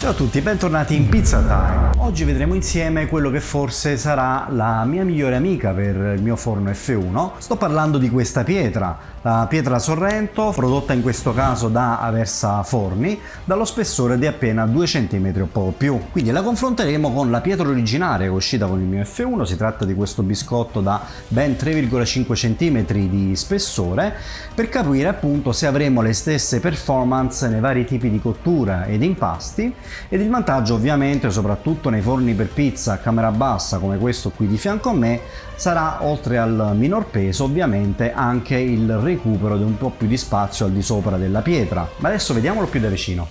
Ciao a tutti, bentornati in Pizza Time. Oggi vedremo insieme quello che forse sarà la mia migliore amica per il mio forno F1. Sto parlando di questa pietra, la pietra Sorrento, prodotta in questo caso da Aversa Forni, dallo spessore di appena 2 cm o poco più. Quindi la confronteremo con la pietra originale che è uscita con il mio F1. Si tratta di questo biscotto da ben 3,5 cm di spessore, per capire appunto se avremo le stesse performance nei vari tipi di cottura ed impasti. Ed il vantaggio ovviamente, soprattutto nei forni per pizza a camera bassa come questo qui di fianco a me, sarà, oltre al minor peso, ovviamente anche il recupero di un po' più di spazio al di sopra della pietra. Ma adesso vediamolo più da vicino.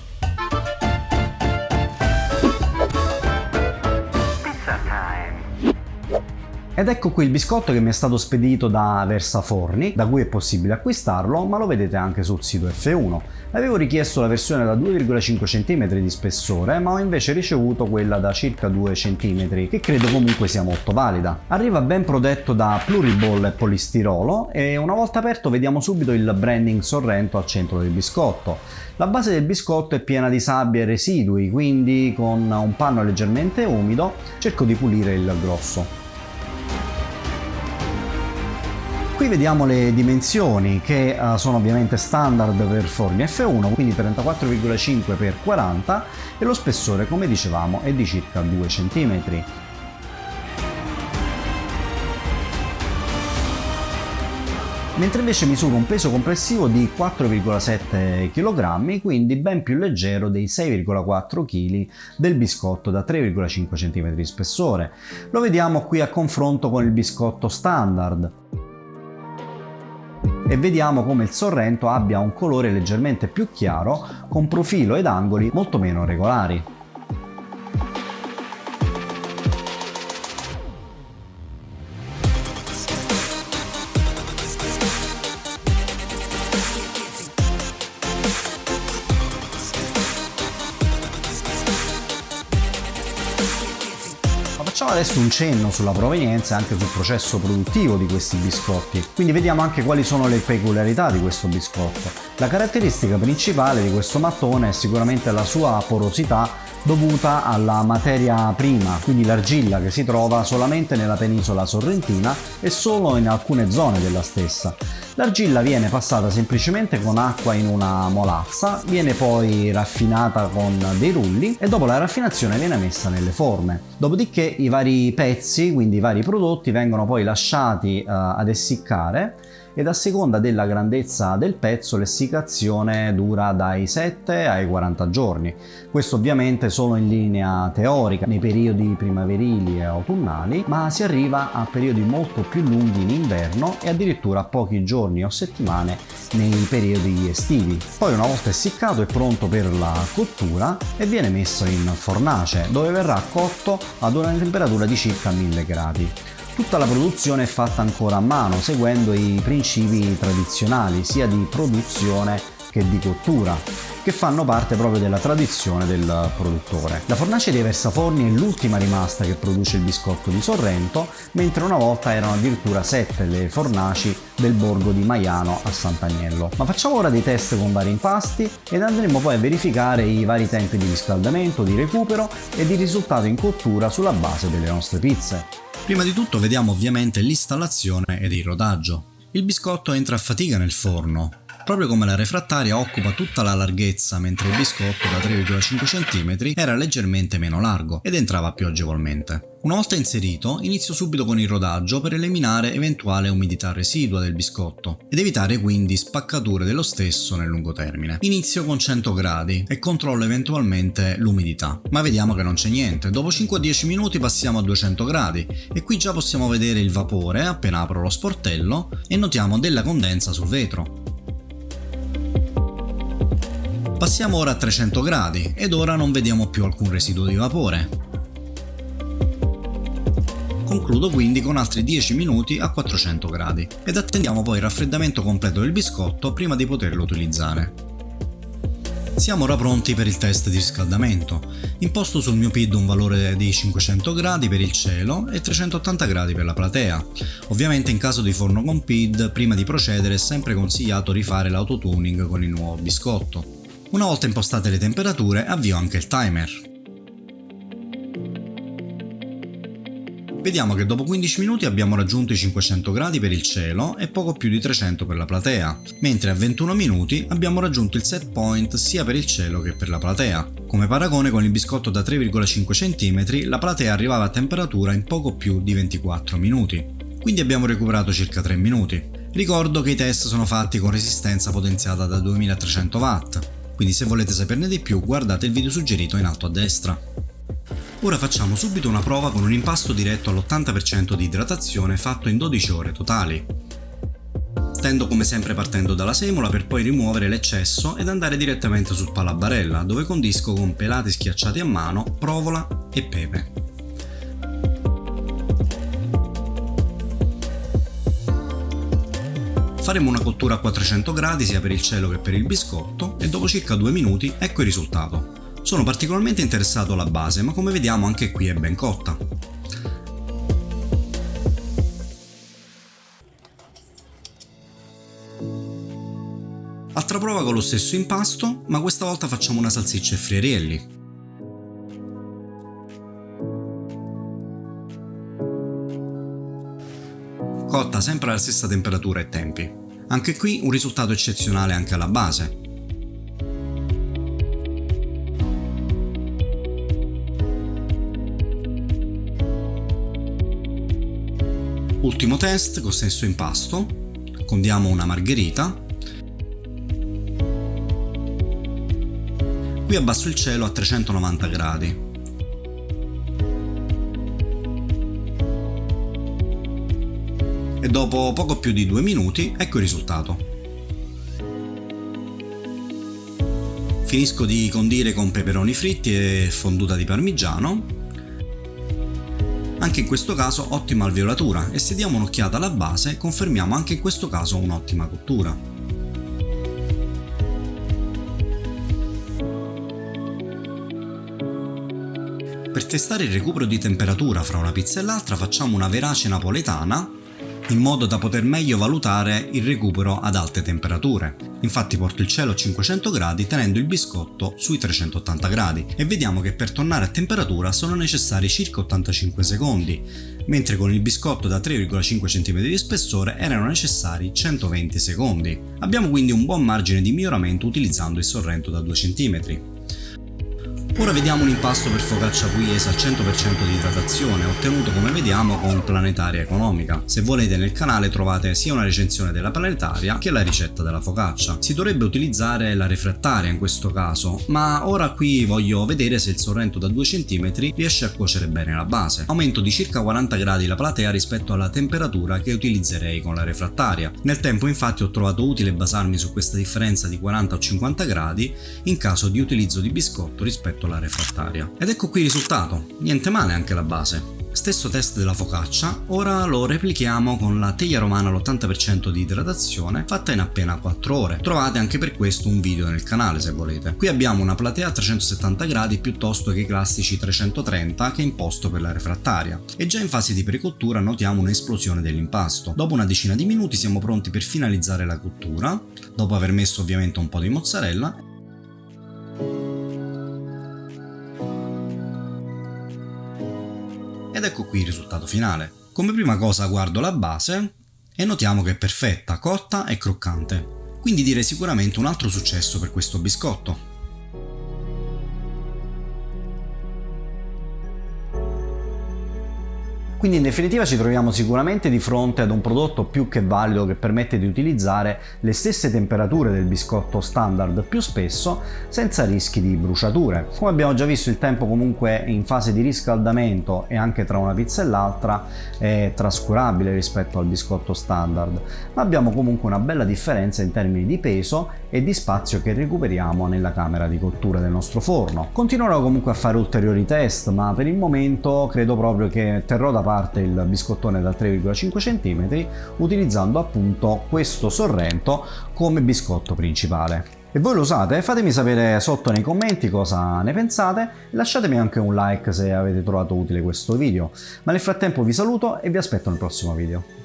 Ed ecco qui il biscotto che mi è stato spedito da Aversa Forni, da cui è possibile acquistarlo, ma lo vedete anche sul sito F1. Avevo richiesto la versione da 2,5 cm di spessore, ma ho invece ricevuto quella da circa 2 cm, che credo comunque sia molto valida. Arriva ben protetto da pluriball e polistirolo e una volta aperto vediamo subito il branding Sorrento al centro del biscotto. La base del biscotto è piena di sabbia e residui, quindi con un panno leggermente umido cerco di pulire il grosso. Qui vediamo le dimensioni che sono ovviamente standard per forni F1, quindi 34,5 x 40, e lo spessore, come dicevamo, è di circa 2 cm. Mentre invece misura un peso complessivo di 4,7 kg, quindi ben più leggero dei 6,4 kg del biscotto da 3,5 cm di spessore. Lo vediamo qui a confronto con il biscotto standard. E vediamo come il Sorrento abbia un colore leggermente più chiaro, con profilo ed angoli molto meno regolari. Facciamo adesso un cenno sulla provenienza e anche sul processo produttivo di questi biscotti, quindi vediamo anche quali sono le peculiarità di questo biscotto. La caratteristica principale di questo mattone è sicuramente la sua porosità dovuta alla materia prima, quindi l'argilla che si trova solamente nella penisola sorrentina e solo in alcune zone della stessa. L'argilla viene passata semplicemente con acqua in una molazza, viene poi raffinata con dei rulli e dopo la raffinazione viene messa nelle forme. Dopodiché i vari pezzi, quindi i vari prodotti, vengono poi lasciati ad essiccare, ed a seconda della grandezza del pezzo l'essiccazione dura dai 7 ai 40 giorni. Questo ovviamente solo in linea teorica, nei periodi primaverili e autunnali, ma si arriva a periodi molto più lunghi in inverno e addirittura a pochi giorni o settimane nei periodi estivi. Poi una volta essiccato è pronto per la cottura e viene messo in fornace, dove verrà cotto ad una temperatura di circa 1000 gradi. Tutta la produzione è fatta ancora a mano, seguendo i principi tradizionali sia di produzione che di cottura, che fanno parte proprio della tradizione del produttore. La fornace di Aversa Forni è l'ultima rimasta che produce il biscotto di Sorrento, mentre una volta erano addirittura 7 le fornaci del borgo di Maiano a Sant'Agnello. Ma facciamo ora dei test con vari impasti ed andremo poi a verificare i vari tempi di riscaldamento, di recupero e di risultato in cottura sulla base delle nostre pizze. Prima di tutto vediamo ovviamente l'installazione ed il rodaggio. Il biscotto entra a fatica nel forno, proprio come la refrattaria occupa tutta la larghezza, mentre il biscotto da 3,5 cm era leggermente meno largo ed entrava più agevolmente. Una volta inserito, inizio subito con il rodaggio per eliminare eventuale umidità residua del biscotto ed evitare quindi spaccature dello stesso nel lungo termine. Inizio con 100 gradi e controllo eventualmente l'umidità, ma vediamo che non c'è niente. Dopo 5-10 minuti passiamo a 200 gradi e qui già possiamo vedere il vapore appena apro lo sportello e notiamo della condensa sul vetro. Passiamo ora a 300 gradi ed ora non vediamo più alcun residuo di vapore. Concludo quindi con altri 10 minuti a 400 gradi ed attendiamo poi il raffreddamento completo del biscotto prima di poterlo utilizzare. Siamo ora pronti per il test di riscaldamento. Imposto sul mio PID un valore di 500 gradi per il cielo e 380 gradi per la platea. Ovviamente in caso di forno con PID, prima di procedere è sempre consigliato rifare l'autotuning con il nuovo biscotto. Una volta impostate le temperature, avvio anche il timer. Vediamo che dopo 15 minuti abbiamo raggiunto i 500 gradi per il cielo e poco più di 300 per la platea, mentre a 21 minuti abbiamo raggiunto il set point sia per il cielo che per la platea. Come paragone, con il biscotto da 3,5 cm la platea arrivava a temperatura in poco più di 24 minuti, quindi abbiamo recuperato circa 3 minuti. Ricordo che i test sono fatti con resistenza potenziata da 2300 watt, quindi se volete saperne di più guardate il video suggerito in alto a destra. Ora facciamo subito una prova con un impasto diretto all'80% di idratazione fatto in 12 ore totali. Stendo come sempre partendo dalla semola per poi rimuovere l'eccesso ed andare direttamente sul palabarella, dove condisco con pelati schiacciati a mano, provola e pepe. Faremo una cottura a 400 gradi sia per il cielo che per il biscotto e dopo circa 2 minuti ecco il risultato. Sono particolarmente interessato alla base, ma come vediamo anche qui è ben cotta. Altra prova con lo stesso impasto, ma questa volta facciamo una salsiccia e friarielli. Cotta sempre alla stessa temperatura e tempi. Anche qui un risultato eccezionale anche alla base. Ultimo test con stesso impasto, condiamo una margherita. Qui abbasso il cielo a 390 gradi. E dopo poco più di 2 minuti ecco il risultato. Finisco di condire con peperoni fritti e fonduta di parmigiano. Anche in questo caso ottima alveolatura e se diamo un'occhiata alla base confermiamo anche in questo caso un'ottima cottura. Per testare il recupero di temperatura fra una pizza e l'altra facciamo una verace napoletana in modo da poter meglio valutare il recupero ad alte temperature. Infatti porto il cielo a 500 gradi tenendo il biscotto sui 380 gradi e vediamo che per tornare a temperatura sono necessari circa 85 secondi, mentre con il biscotto da 3,5 cm di spessore erano necessari 120 secondi. Abbiamo quindi un buon margine di miglioramento utilizzando il sorrento da 2 cm. Ora vediamo un impasto per focaccia pugliese al 100% di idratazione, ottenuto come vediamo con Planetaria Economica. Se volete nel canale trovate sia una recensione della Planetaria che la ricetta della focaccia. Si dovrebbe utilizzare la refrattaria in questo caso, ma ora qui voglio vedere se il sorrento da 2 cm riesce a cuocere bene la base. Aumento di circa 40 gradi la platea rispetto alla temperatura che utilizzerei con la refrattaria. Nel tempo infatti ho trovato utile basarmi su questa differenza di 40 o 50 gradi in caso di utilizzo di biscotto rispetto alla refrattaria. Ed ecco qui il risultato, niente male anche la base. Stesso test della focaccia, ora lo replichiamo con la teglia romana all'80% di idratazione fatta in appena 4 ore. Trovate anche per questo un video nel canale se volete. Qui abbiamo una platea a 370 gradi piuttosto che i classici 330 che imposto per la refrattaria. E già in fase di precottura notiamo un'esplosione dell'impasto. Dopo una decina di minuti siamo pronti per finalizzare la cottura, dopo aver messo ovviamente un po' di mozzarella. Ed ecco qui il risultato finale. Come prima cosa guardo la base e notiamo che è perfetta, cotta e croccante. Quindi direi sicuramente un altro successo per questo biscotto. Quindi in definitiva ci troviamo sicuramente di fronte ad un prodotto più che valido che permette di utilizzare le stesse temperature del biscotto standard più spesso senza rischi di bruciature. Come abbiamo già visto il tempo comunque in fase di riscaldamento e anche tra una pizza e l'altra è trascurabile rispetto al biscotto standard, ma abbiamo comunque una bella differenza in termini di peso e di spazio che recuperiamo nella camera di cottura del nostro forno. Continuerò comunque a fare ulteriori test, ma per il momento credo proprio che terrò da parte il biscottone da 3,5 cm utilizzando appunto questo sorrento come biscotto principale. E voi lo usate? Fatemi sapere sotto nei commenti cosa ne pensate e lasciatemi anche un like se avete trovato utile questo video. Ma nel frattempo vi saluto e vi aspetto nel prossimo video.